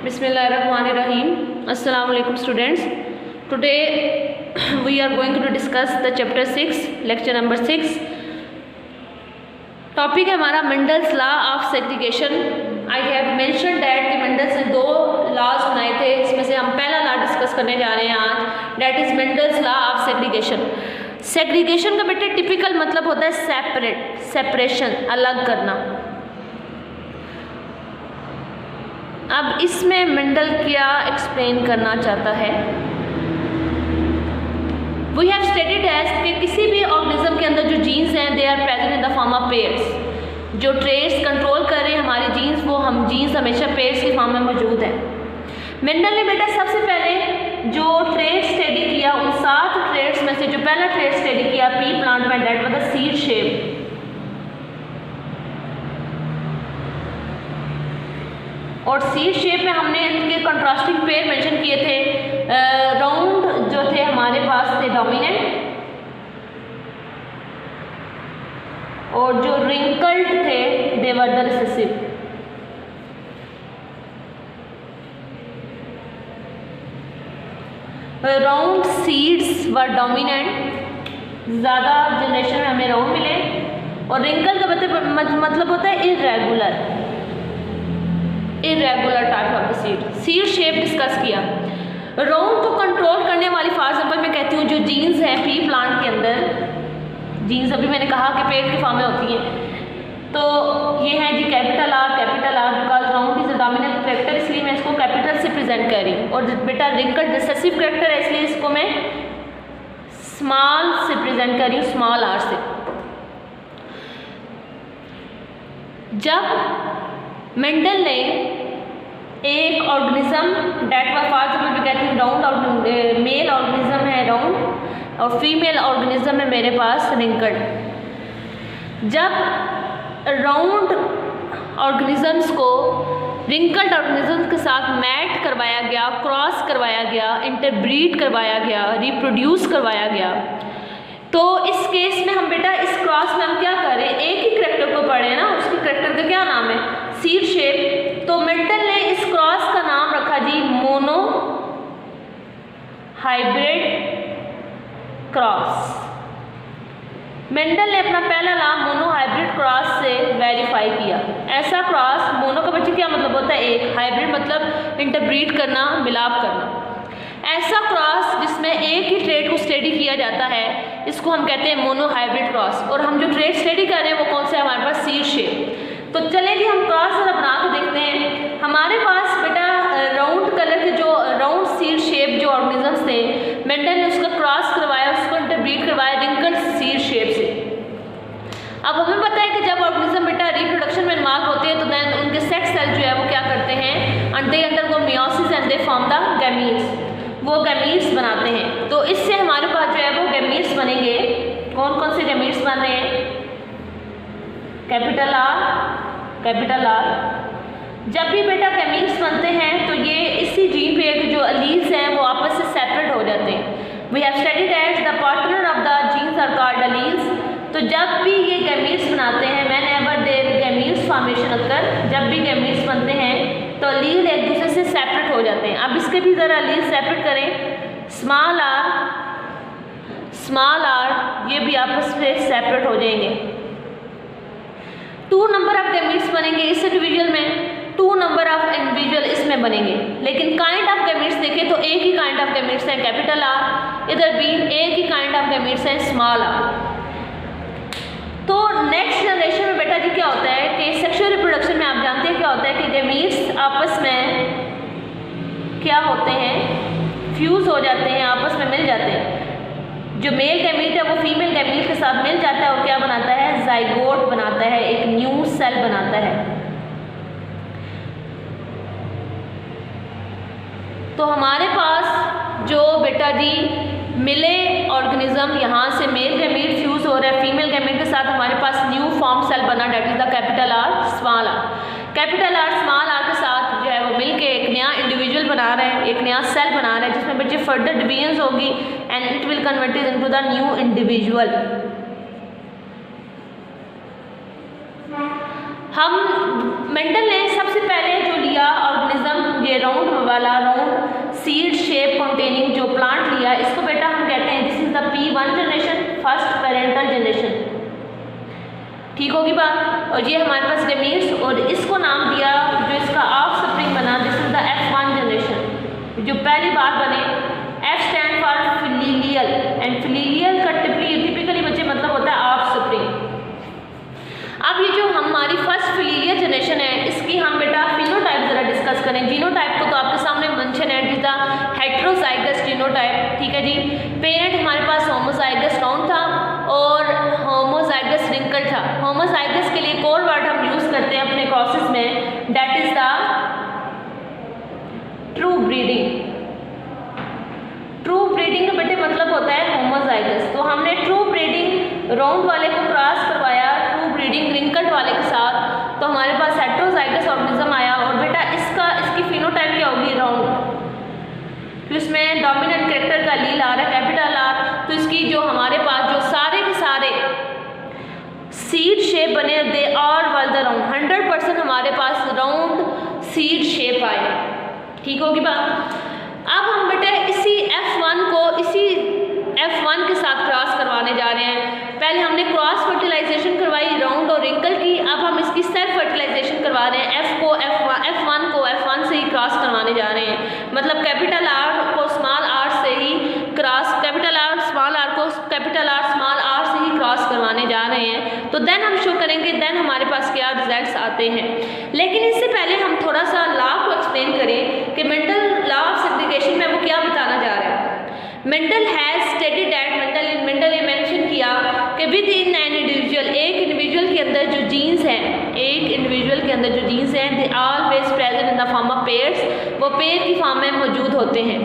Bismillahirrahmanirrahim. Assalamu alaikum students. Today we are going to discuss the chapter 6, lecture number 6. Topic है हमारा Mendel's law of segregation. I have mention that कि Mendel's ने दो laws बनाए थे, इसमें से हम पहला लॉ डिस्कस करने जा रहे हैं आज, that is Mendel's law of segregation. Segregation का बेटे टिपिकल मतलब होता है सेपरेट, सेपरेशन, अलग करना. अब इसमें मेंडल क्या एक्सप्लेन करना चाहता है? वी हैव स्टडीड एज कि किसी भी ऑर्गेनिज्म के अंदर जो जीन्स हैं they are present in the form of pairs. जो ट्रेड्स कंट्रोल कर रहे हैं हमारी जीन्स, वो हम जीन्स हमेशा पेयर्स की फॉर्म में मौजूद है. मेंडल ने बेटा सबसे पहले जो ट्रेड स्टडी किया, उन 7 ट्रेड्स में से जो पहला ट्रेड स्टडी किया पी प्लांट में, that was the seed shape. और सीड शेप में हमने इनके कंट्रास्टिंग पेयर मेंशन किए थे. राउंड जो थे हमारे पास थे डोमिनेंट, और जो रिंकल्ड थे they were the recessive. Round seeds were dominant, ज़्यादा जनरेशन में हमें राउंड मिले. और रिंकल का मतलब होता है irregular, irregular type of the seed. Seed shape discuss किया. राउंड को कंट्रोल करने वाली, फॉर एग्जाम्पल मैं कहती हूँ जो जीन्स हैं पी प्लांट के अंदर, जीन्स अभी मैंने कहा कि पेड़ की फॉर्म में होती हैं, तो ये है जी capital R, capital R because round is a dominant character, इसलिए मैं इसको कैपिटल से प्रेजेंट कर रही हूँ. और बेटा रिंकल रिसेसिव कैरेक्टर है, इसलिए इसको मैं स्मॉल से प्रेजेंट कर रही हूँ, स्मॉल आर से. जब मेंडल ने एक organism that was for example मैं कहती हूँ राउंड, मेल ऑर्गेनिज्म है राउंड और फीमेल ऑर्गेनिज्म है मेरे पास रिंकल्ड. जब राउंड ऑर्गेनिजम्स को रिंकल्ड ऑर्गेनिजम्स के साथ मैट करवाया गया, क्रॉस करवाया गया, इंटरब्रीड करवाया गया, रिप्रोड्यूस करवाया गया, तो इस केस में हम बेटा इस क्रॉस में हम क्या करें, एक ही करेक्टर को पढ़े ना, उसके करेक्टर का क्या नाम है, सीड शेप. तो मेंडल ने इस क्रॉस का नाम रखा जी मोनो हाइब्रिड क्रॉस. मेंडल ने अपना पहला नाम मोनो हाइब्रिड क्रॉस से वेरीफाई किया. ऐसा क्रॉस, मोनो का बच्चे क्या मतलब होता है एक, हाइब्रिड मतलब इंटरब्रीड करना, मिलाप करना. ऐसा क्रॉस जिसमें एक ही ट्रेड को स्टडी किया जाता है, इसको हम कहते हैं मोनो हाइब्रिड क्रॉस. और हम जो ट्रेड स्टडी कर रहे हैं वो कौन सा है हमारे पास, सीड शेप. तो चलें जी हम क्रॉस जरा बना के देखते हैं. हमारे पास बेटा राउंड कलर के जो राउंड सीड शेप जो ऑर्गेनिजम्स थे, मेंडल ने उसका क्रॉस करवाया, उसको इंटरब्रीड करवाया रिंकल्ड सीड शेप से. अब हमें पता है कि जब ऑर्गेनिज्म बेटा रिप्रोडक्शन में इन्वॉल्व होते हैं तो देन उनके सेक्स सेल जो है वो क्या करते हैं, अंडे अंदर वो meiosis and they form the gametes, वो गैमीट्स बनाते हैं. तो इससे हमारे पास जो है वो गैमीट्स बनेंगे. कौन कौन से गैमीट्स बन रहे हैं, कैपिटल आर, कैपिटल आर. जब भी बेटा गैमीट्स बनते हैं तो ये इसी जीन पे जो अलील्स हैं वो आपस से सेपरेट हो जाते हैं. We have studied as the partner of the genes are called alleles. तो जब भी ये गैमीट्स बनाते हैं, whenever their gametes formation occur, जब भी गैमीट्स बनते हैं तो अलील एक दूसरे से सेपरेट हो जाते हैं. अब इसके भी ज़रा अलील सेपरेट करें, स्मॉल आर, स्मॉल आर, ये भी आपस में सेपरेट हो जाएंगे. 2 नंबर ऑफ गैमीट्स बनेंगे इस इंडिविजुअल में, 2 नंबर ऑफ इंडिविजुअल इसमें बनेंगे. लेकिन काइंड ऑफ गैमीट्स देखें तो एक ही काइंड ऑफ गैमीट्स हैं कैपिटल आर, इधर भी एक ही काइंड ऑफ गैमीट्स हैं स्मॉल आर. तो नेक्स्ट जनरेशन में बेटा जी क्या होता है कि सेक्सुअल रिप्रोडक्शन में आप जानते हैं क्या होता है कि गैमीट्स आपस में क्या होते हैं, फ्यूज़ हो जाते हैं, आपस में मिल जाते हैं. जो मेल गैमीट है वो फीमेल गैमीट के साथ मिल जाता है और क्या बनाता है, जाइगोट बनाता है, एक न्यू सेल बनाता है. तो हमारे पास जो बेटा जी मिले ऑर्गेनिज्म, यहाँ से मेल गैमीट फ्यूज हो रहा है फीमेल गैमीट के साथ, हमारे पास न्यू फॉर्म सेल बना, that is the capital R small r. Capital R small r के साथ जो है वो मिलके एक नया इंडिविजुअल बना रहे हैं, एक नया सेल बना रहे हैं, जिसमें बच्चे फर्दर डिवीजन होगी and it will converted into the new individual. हम मेंडल ने सबसे पहले जो लिया ऑर्गेनिज्म, ये राउंड वाला राउंड सीड शेप कंटेनिंग जो प्लांट लिया, इसको बेटा हम कहते हैं this is the P1 generation, first parental generation. ठीक होगी बात। और ये हमारे पास गमीट्स, और इसको नाम दिया जो इसका ऑफ स्प्रिंग बना, this is the F1 generation जो पहली बार बने। F स्टैंड फॉर फिलीलियल, एंड फिलीलियल का टिपिकली बच्चे मतलब होता है ऑफ स्प्रिंग। अब ये जो हमारी फर्स्ट फिलीलियल जनरेशन है, इसकी हम बेटा फिनोटाइप जरा डिस्कस करें। जीनोटाइप को तो आपके सामने मेंशन है, it is the heterozygous genotype. ठीक है जी। पेरेंट हमारे पास होमोजाइगस राउंड था और होमोजाइगस रिंकल था। होमोजाइगस के लिए एक और वर्ड हम यूज करते हैं अपने क्रॉसेस में, that is the true breeding. True breeding का बेटे मतलब होता है होमोजाइगस। तो हमने ट्रू ब्रीडिंग राउंड वाले को क्रॉस करवाया ट्रू ब्रीडिंग रिंकल्ड वाले के साथ, तो हमारे पास हेटेरोजाइगस ऑर्गेनिज्म आया। और बेटा इसकी फिनोटाइप क्या होगी? राउंड। तो इसमें डोमिनेंट कैरेक्टर का लील आ रहा है कैपिटल आर, तो इसकी जो हमारे पास जो सारे के सारे सीड शेप बने, they are well the round, 100% हमारे पास राउंड सीड शेप आए। ठीक होगी बात। अब हम बेटे इसी F1 को इसी F1 के साथ क्रॉस करवाने जा रहे हैं। पहले हमने क्रॉस फर्टिलाइजेशन करवाई राउंड और रिंकल की, अब हम इसकी सेल्फ फर्टिलाइजेशन करवा रहे हैं। F1 को F1 से ही क्रॉस करवाने जा रहे हैं, मतलब कैपिटल R को स्मॉल r से ही cross, capital R small r को कैपिटल R स्मॉल r से ही क्रॉस करवाने जा रहे हैं। तो देन हम शो करेंगे, देन हमारे पास क्या रिजल्ट्स आते हैं। लेकिन इससे पहले हम थोड़ा सा लॉ को एक्सप्लेन करें कि मेंडल लॉ ऑफ सेग्रीगेशन में वो क्या बताना जा रहा है। Mendel has stated that, Mendel ने मेंशन किया कि विद इन एन इंडिविजुअल, एक इंडिविजुअल के अंदर जो जीन्स हैं, एक इंडिविजुअल के अंदर जो जीन्स हैं, they always present in the form of pairs, वो पेयर की फॉर्म में मौजूद होते हैं।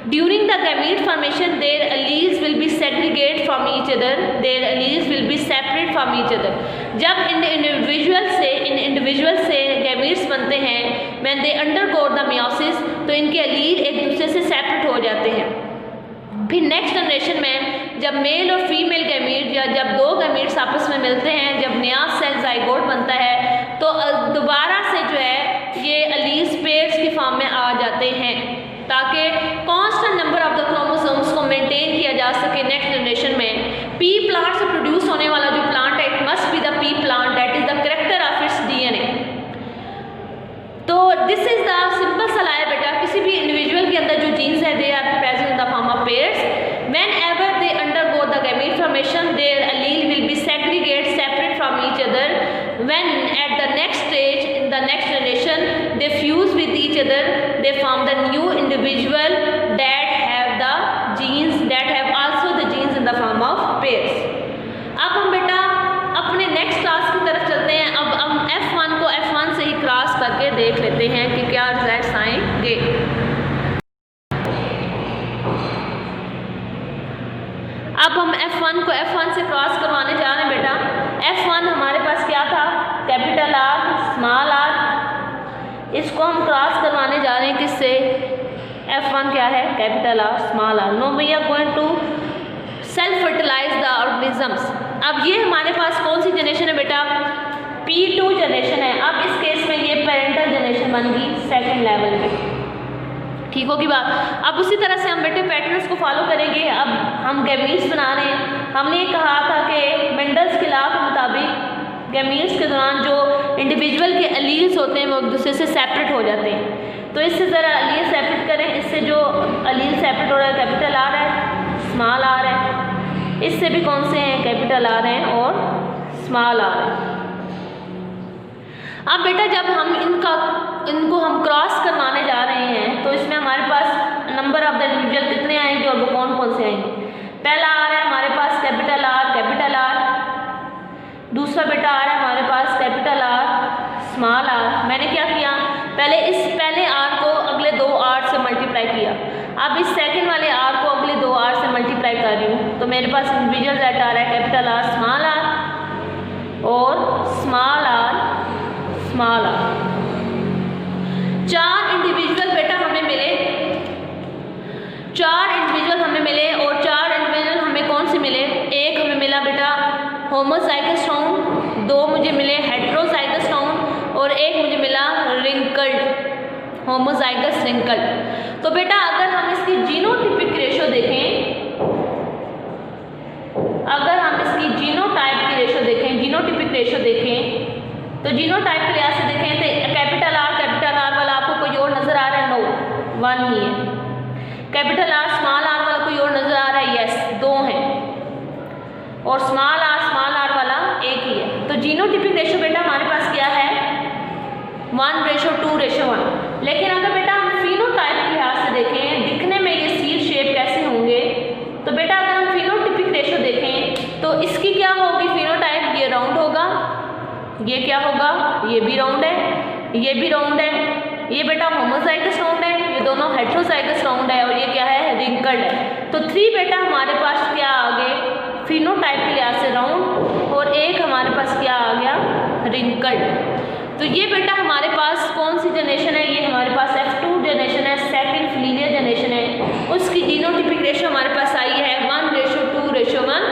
During the gamete formation their alleles will be segregate from each other, their alleles will be separate from each other. जब इन individual से gametes बनते हैं, when they undergo the meiosis, तो इनके एलील एक दूसरे से सेपरेट हो जाते हैं। फिर नेक्स्ट जनरेशन में जब मेल और फीमेल गैमीट या जब दो गैमीट्स आपस में मिलते हैं, जब नया सेल जाइगोट बनता है, तो दोबारा से जो है ये एलील्स पेयर्स की फॉर्म में आ जाते हैं, ताकि constant number of the chromosomes को मेंटेन किया जा सके नेक्स्ट जनरेशन में। पी प्लांट से प्रोड्यूस होने वाला जो प्लांट है, it must be the P plant, that is the character of its DNA. तो दिस इज द सिंपल सा लाया बेटा, किसी भी इंडिविजुअल के अंदर जो जीन्स है, they are present in the form of pairs. Whenever they undergo the gamete formation, their allele will be segregate separate from each other. When at the next stage in the next generation they fuse with each other, they form the new individual that have the genes, that have also the genes in the form of pairs. अब हम बेटा अपने next class की तरफ चलते हैं। अब हम F1 को F1 से ही क्रॉस करके देख लेते हैं कि क्या रिजल्ट्स आएंगे। अब हम F1 को F1 से क्रॉस करवाने जा रहे हैं बेटा। F1 हमारे पास क्या था? कैपिटल R स्मॉल r, इसको हम क्रॉस करवाने जा रहे हैं किससे? F1 क्या है? Capital R small r। No we are going to self fertilize the organisms. अब ये हमारे पास कौन सी जनरेशन है बेटा? P2 जनरेशन है। अब इस केस में ये पेरेंटल जनरेशन बन गई सेकेंड लेवल में। ठीक होगी बात। अब उसी तरह से हम बेटे पैटर्न्स को फॉलो करेंगे। अब हम गैमीट्स बना रहे हैं। हमने ये कहा था कि मेंडल्स के लॉ के मुताबिक गैमीट्स के दौरान जो इंडिविजुअल के एलील्स होते हैं वो एक दूसरे से सेपरेट हो जाते हैं। तो इससे ज़रा एलील सेपरेट करें। इससे जो एलील सेपरेट हो रहा है कैपिटल R है, स्मॉल r है। इससे भी कौन से हैं? कैपिटल R हैं और स्मॉल r है। अब बेटा जब हम इनको हम क्रॉस करवाने जा रहे हैं, तो इसमें हमारे पास नंबर ऑफ द इंडिविजुअल कितने आएंगे और वो कौन कौन से आएंगे? पहला आ रहा है हमारे पास कैपिटल R। दूसरा बेटा आ रहा है हमारे पास कैपिटल R स्मॉल r। मैंने क्या किया? पहले R को अगले दो R से मल्टीप्लाई किया। अब इस सेकंड वाले R को अगले दो R से मल्टीप्लाई कर रही हूँ, तो मेरे पास इंडिविजुअल रेट आ रहा है कैपिटल R स्मॉल r और स्मॉल r। चार इंडिविजुअल बेटा हमें मिले, और चार इंडिविजुअल हमें कौन से मिले? एक हमें मिला बेटा होमोजाइगस राउंड, दो मुझे मिले हेटेरोजाइगस राउंड और एक मुझे मिला रिंकल्ड होमोजाइगस रिंकल्ड। तो बेटा अगर हम इसकी जीनोटिपिक रेशो देखें, अगर हम इसकी जीनोटाइप की रेशो देखें, जीनोटिपिक रेशो देखें, तो जीनोटाइप के लिहाज से देखें तो कैपिटल आर वाला आपको कोई और नजर आ रहा है? नो, 1 ही है। कैपिटल आर स्मॉल आर वाला कोई और नजर आ रहा है? यस, 2 हैं। और स्मॉल आर वाला 1 ही है। तो जीनोटिपिक रेशो बेटा हमारे पास क्या है? 1:2:1। लेकिन अगर बेटा हम फिनोटाइप के लिहाज से देखें, दिखने में ये सीड शेप कैसे होंगे, तो बेटा अगर हम फिनोटिपिक रेशो देखें तो इसकी क्या होगी फिनोटाइप? ये राउंड होगा, ये क्या होगा? ये भी राउंड है, ये भी राउंड है, ये बेटा होमोजाइगस राउंड है, ये दोनों हेट्रोजाइगस राउंड है, और ये क्या है? रिंकल्ड है। तो 3 बेटा हमारे पास क्या आ गए? फिनोटाइप के लिहाज से राउंड, और 1 हमारे पास क्या आ गया? रिंकल्ड। तो ये बेटा हमारे पास कौन सी जनरेशन है? ये हमारे पास F2 जनरेशन है, सेकंड फिलीनियर जनरेशन है। उसकी जीनोटिपिक रेशो हमारे पास आई है 1:2:1,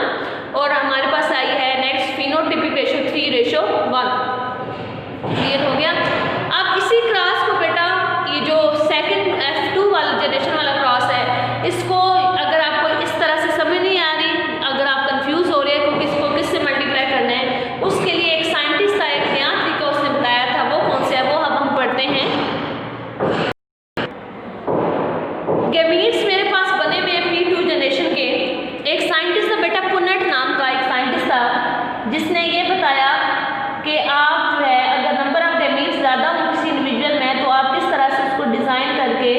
और हमारे पास आई है नेक्स्ट फिनोटिपिक रेशो 3:1। क्लियर हो गया? अब इसी क्रॉस को बेटा, ये जो सेकंड F2 वाला जनरेशन वाला क्रॉस है, इसको अगर आपको इस तरह से समझ नहीं आ रही, अगर आप कंफ्यूज हो रहे हैं इसको किससे मल्टीप्लाई करना है, उसके लिए एक साइंटिस्ट था, एक नया तरीका उसने बताया था। वो कौन सा है? वो अब हम पढ़ते हैं। गैमीट्स मेरे पास बने हुए हैं P2 जनरेशन के। एक साइंटिस्ट था बेटा, पुनेट नाम का एक साइंटिस्ट था, जिसने ये बताया कि आप जो है अगर नंबर ऑफ गैमीट्स ज़्यादा हो किसी इंडिविजुअल में, तो आप किस तरह से उसको डिज़ाइन करके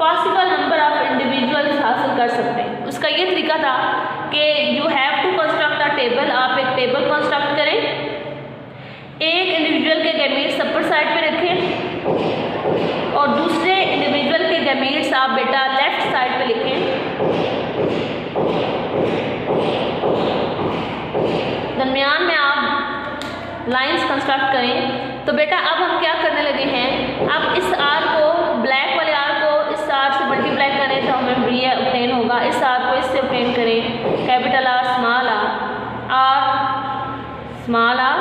पॉसिबल नंबर ऑफ इंडिविजुअल्स हासिल कर सकते हैं। उसका ये तरीका था कि you have to construct a table. आप एक टेबल कंस्ट्रक्ट करें, एक इंडिविजुअल के गैमीट्स अपर साइड पे रखें, और दूसरे इंडिविजुअल के गैमीट्स आप बेटा लेफ्ट साइड पे लिखें। दरमियान में आप लाइंस कंस्ट्रक्ट करें। तो बेटा अब हम क्या करने लगे हैं? अब इस आर को, ब्लैक वाले आर को इस आर से मल्टीप्लाई करें तो हमें ये ऑब्टेन होगा। इस आर को इससे ऑब्टेन करें, capital R small R small R,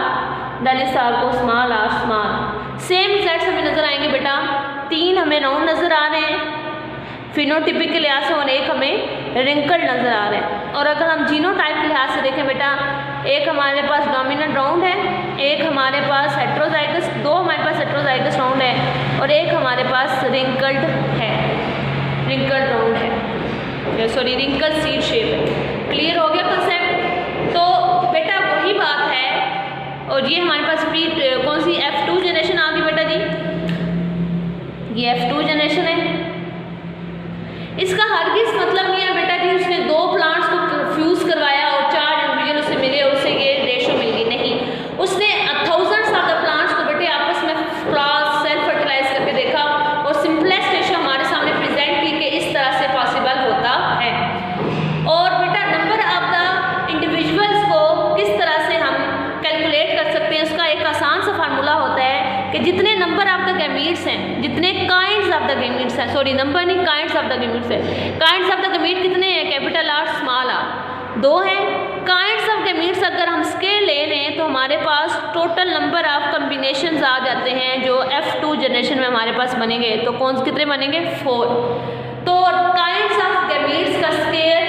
then इस आर को small R small. Same results हमें नजर आएंगे बेटा। 3 हमें राउंड नजर आ रहे हैं फिनोटिपिक के लिहाज से, और 1 हमें रिंकल्ड नजर आ रहे हैं। और अगर हम जीनोटाइप के लिहाज से देखें बेटा, 1 हमारे पास डोमिनेंट राउंड है, 1 हमारे पास हेट्रोजाइगस, 2 हमारे पास हेट्रोजाइगस राउंड है, और 1 हमारे पास रिंकल्ड है, रिंकल्ड राउंड है, सॉरी रिंकल्ड सीड शेप है। क्लियर हो गया कंसेप्ट? तो बेटा वही बात है। और ये हमारे पास कौन सी F2 जनरेशन आ गई बेटा जी? ये F2 जनरेशन है। इसका हरगिज़ मतलब नहीं है बेटा जी उसने 2 प्लांट्स को फ्यूज करवाया और 4 इंडिविजुअल उसे मिले और उससे ये रेशो मिल गई। नहीं, उसने थाउजेंड्स ऑफ द प्लांट्स को बेटे आपस में क्रॉस सेल्फ फर्टिलाइज करके देखा, और सिंपलेस्ट रेशो हमारे सामने प्रेजेंट की कि इस तरह से पॉसिबल होता है। और बेटा नंबर ऑफ द इंडिविजुअल्स को किस तरह से हम कैलकुलेट कर सकते हैं, उसका एक आसान सा फार्मूला होता है कि जितने नंबर ऑफ द गैमीट्स हैं, जितने काइंड्स ऑफ द गैमीट्स हैं, सॉरी नंबर नहीं, काइंड्स ऑफ द गैमीट्स है। काइंड्स ऑफ द गैमीट कितने हैं? कैपिटल आर स्मॉल आर 2 हैं। काइंड्स ऑफ गैमीट्स अगर हम स्केल ले लें तो हमारे पास टोटल नंबर ऑफ कम्बिनेशंस आ जाते हैं जो F2 जनरेशन में हमारे पास बनेंगे। तो कौन कितने बनेंगे? 4। तो काइंड्स ऑफ गैमीट्स का स्केल